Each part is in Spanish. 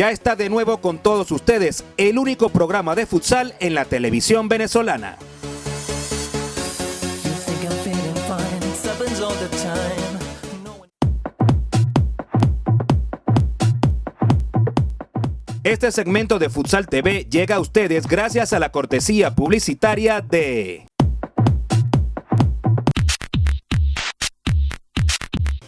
ya está de nuevo con todos ustedes, el único programa de futsal en la televisión venezolana. Este segmento de Futsal TV llega a ustedes gracias a la cortesía publicitaria de...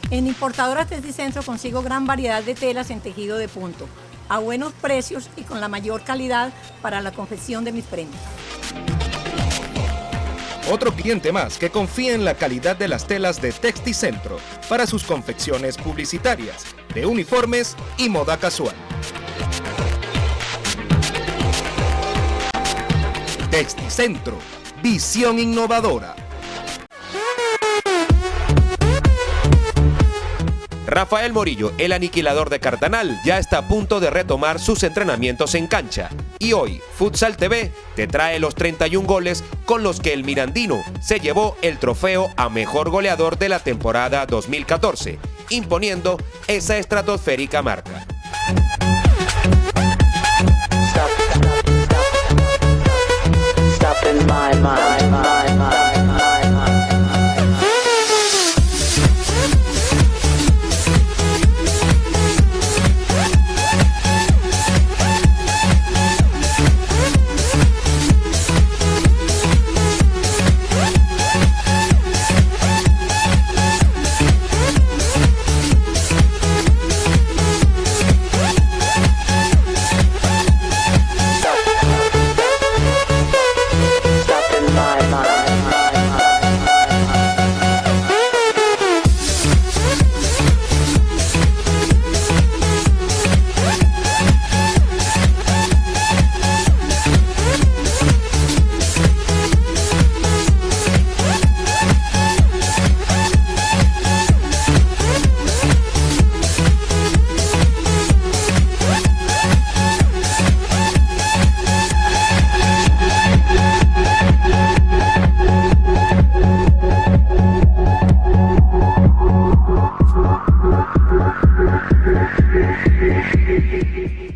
En Importadoras Testicentro consigo gran variedad de telas en tejido de punto, a buenos precios y con la mayor calidad para la confección de mis prendas. Otro cliente más que confía en la calidad de las telas de Texticentro para sus confecciones publicitarias, de uniformes y moda casual. Texticentro, visión innovadora. Rafael Morillo, el aniquilador de Cartanal, ya está a punto de retomar sus entrenamientos en cancha. Y hoy, Futsal TV te trae los 31 goles con los que el mirandino se llevó el trofeo a mejor goleador de la temporada 2014, imponiendo esa estratosférica marca.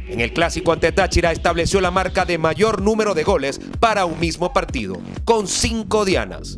En el clásico ante Táchira estableció la marca de mayor número de goles para un mismo partido, con 5 dianas.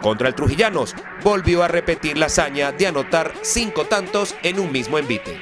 Contra el Trujillanos, volvió a repetir la hazaña de anotar 5 tantos en un mismo envite.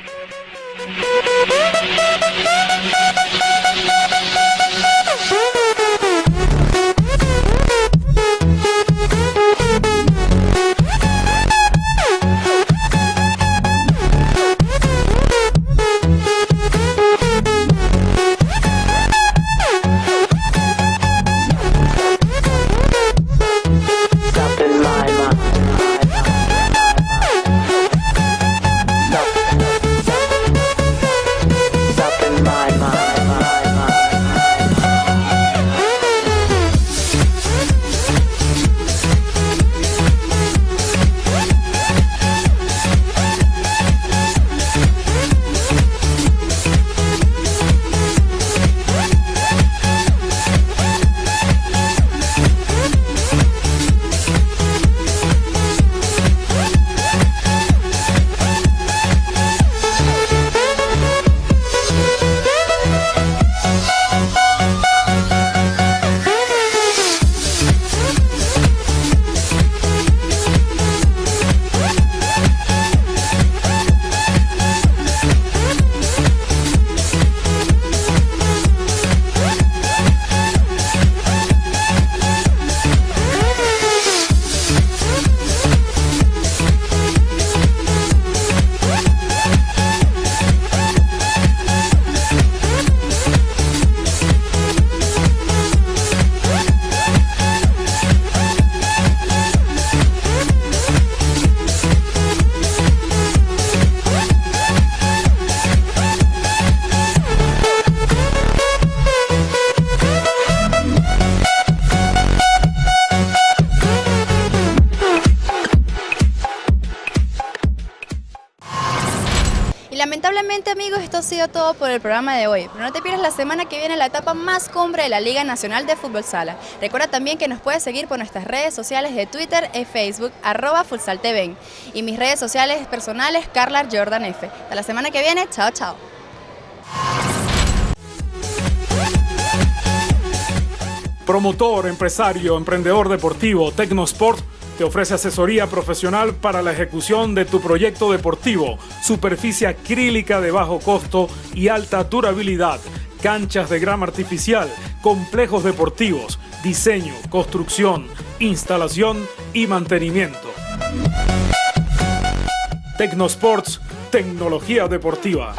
My mind. Finalmente, amigos, esto ha sido todo por el programa de hoy, pero no te pierdas la semana que viene la etapa más cumbre de la Liga Nacional de Fútbol Sala. Recuerda también que nos puedes seguir por nuestras redes sociales de Twitter y Facebook, @FutsalTV, y mis redes sociales personales, Carla Jordan F. Hasta la semana que viene, chao, chao. Promotor, empresario, emprendedor deportivo, Tecnosport te ofrece asesoría profesional para la ejecución de tu proyecto deportivo, superficie acrílica de bajo costo y alta durabilidad, canchas de grama artificial, complejos deportivos, diseño, construcción, instalación y mantenimiento. Tecnosports, tecnología deportiva.